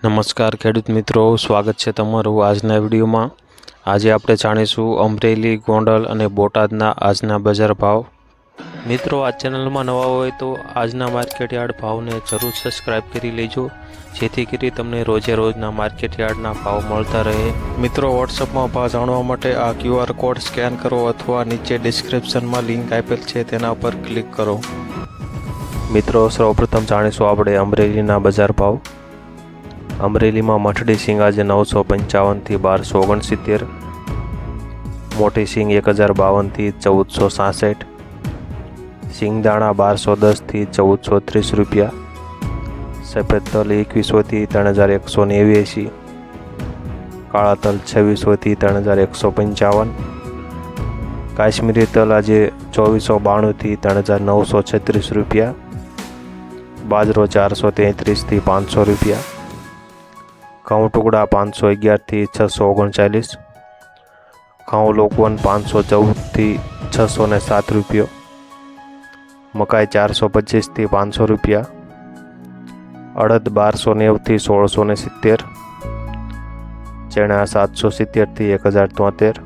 નમસ્કાર ખેડૂત મિત્રો, સ્વાગત છે તમારું આજના વિડીયોમાં। આજે આપણે જાણીશું અમરેલી, ગોંડલ અને બોટાદના આજના બજાર ભાવ। મિત્રો, આ ચેનલમાં નવા હોય તો આજના માર્કેટ યાર્ડ ભાવને જરૂર સબસ્ક્રાઇબ કરી લેજો, જેથી કરી તમને રોજે રોજના માર્કેટ યાર્ડના ભાવ મળતા રહે। મિત્રો, વોટ્સઅપમાં ભાવ જાણવા માટે આ QR કોડ સ્કેન કરો અથવા નીચે ડિસ્ક્રિપ્શનમાં લિંક આપેલ છે તેના પર ક્લિક કરો। મિત્રો, સૌપ્રથમ જાણીશું આપણે અમરેલીના બજાર ભાવ। અમરેલીમાં મઠડી સિંગ આજે 955 થી 1269, મોટી સિંગ 1052 થી 1466, સિંગદાણા 1210 થી 1430 રૂપિયા, સફેદ તલ 2100 થી 3189, કાળા તલ 2600 થી 3155, કાશ્મીરી તલ આજે 2492 થી 3936 રૂપિયા, બાજરો 433 થી 500 રૂપિયા, ઘઉં ટુકડા 511 થી 639, ઘઉં લોકવન 514 થી 607 રૂપિયો, મકાઈ 425 થી 500 રૂપિયા, અડદ 1290 થી 1670, ચણા 770 થી 1073,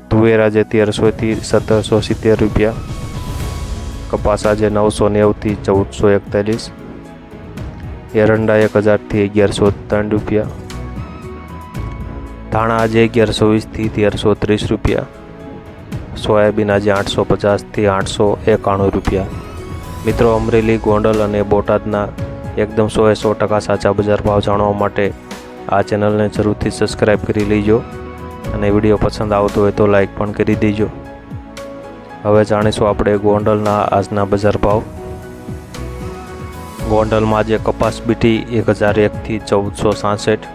તુવેર આજે 1300 થી 1770 રૂપિયા, કપાસ આજે 990 થી 1441, એરંડા 1000 થી 1103 રૂપિયા, ધાણા આજે 1120 થી 1330 રૂપિયા, સોયાબીન આજે 850 થી 891 રૂપિયા। મિત્રો, અમરેલી, ગોંડલ અને બોટાદના એકદમ 100% સાચા બજાર ભાવ જાણવા માટે આ ચેનલને જરૂરથી સબસ્ક્રાઇબ કરી લેજો અને વિડીયો પસંદ આવતો હોય તો લાઈક પણ કરી દેજો। હવે જાણીશું આપણે ગોંડલના આજના બજાર ભાવ। ગોંડલમાં આજે કપાસ બીટી 1001 થી 1466,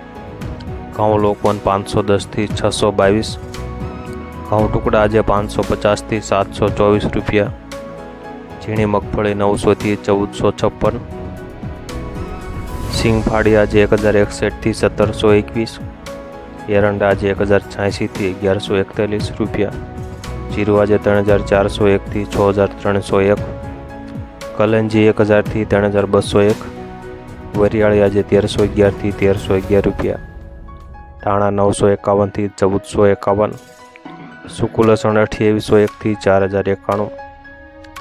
ઘઉં લોકવન 510 થી 622, ઘઉં ટુકડા આજે 550 થી 724 રૂપિયા, ઝીણી મગફળી 900 થી 1456, સિંગ ફાડી આજે 1061 થી 1721, એરંડા આજે 1086 થી 1141 રૂપિયા, જીરું આજે 3401 થી 6301, કલંજી 1000 થી 3201, વરિયાળી આજે 1311 થી 1311 રૂપિયા, ધાણા 951 થી 1451, સૂકું લસણ 2801 થી 4091,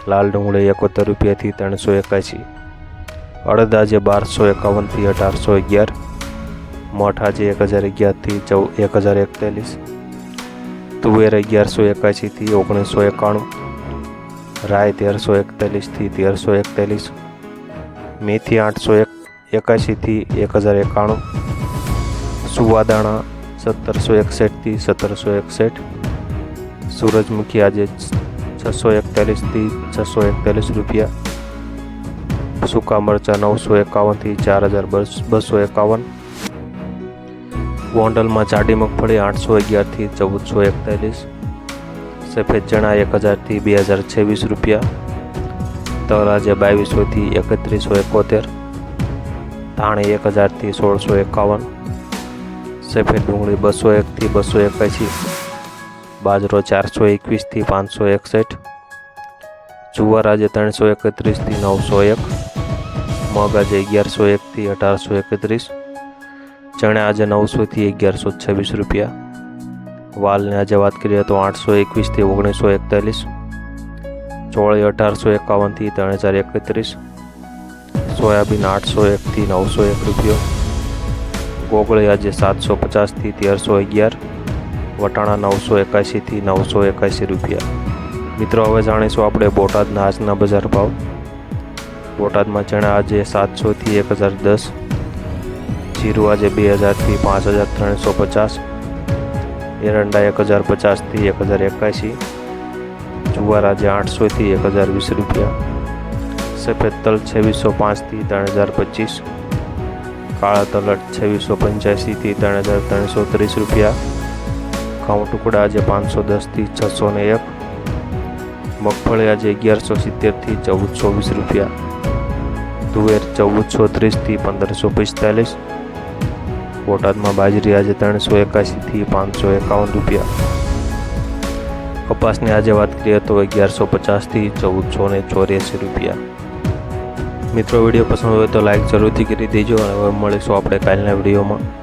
લાલ ડુંગળી 71 રૂપિયા થી 381, અડદ આજે 1251 થી 1811, મઠ આજે 1011 થી 1041, તુવેર 1181 થી 1991, રાય 1341 થી 1341, મેથી 881 થી 1091, સુવાદાણા 1761 થી 1761, સૂરજમુખી આજે 641 થી 641 રૂપિયા, સૂકા મરચા 951 થી 4251, ગોંડલમાં જાડી મગફળી 811 થી 1441, સફેદ ચણા 1000 થી 2026 રૂપિયા, તલ આજે 2200 થી 3171, ધાણી 1000 થી 1651, સફેદ ડુંગળી 201 થી 281, બાજરો 421 થી 561, જુવાર આજે 331 થી 901, મગ આજે 1101 થી 1831, ચણા આજે 900 થી 1126 રૂપિયા, વાલને આજે વાત કરીએ તો 821 થી 1941, ચોળી 1851 થી 3031, સોયાબીન 801 થી 901 રૂપિયો, ગોગળી આજે 750 થી 1311, વટાણા 981 થી 981 રૂપિયા। મિત્રો, હવે જાણીશું આપણે બોટાદના આજના બજાર ભાવ। બોટાદમાં ચણા આજે 700 થી 1010, જીરું આજે 2000 થી 5350, એરંડા 1050 થી 1081, જુવાર આજે 800 થી 1020 રૂપિયા, સફેદ તલ 2605 થી 3025, કાળા તલ 2685 થી 3330 રૂપિયા, ઘઉં ટુકડા આજે 510 થી 601, મગફળી આજે 1170 થી 1420 રૂપિયા, તુવેર 1430 થી 1545, બોટાદમાં બાજરી આજે 381 થી 551 રૂપિયા, કપાસની આજે વાત કરીએ તો 1150 થી 1484 રૂપિયા। મિત્રો વિડીયો પસંદ હોય તો લાઈક જરૂરથી કરી દેજો અને હવે મળીશું આપણે કાલના વિડીયોમાં.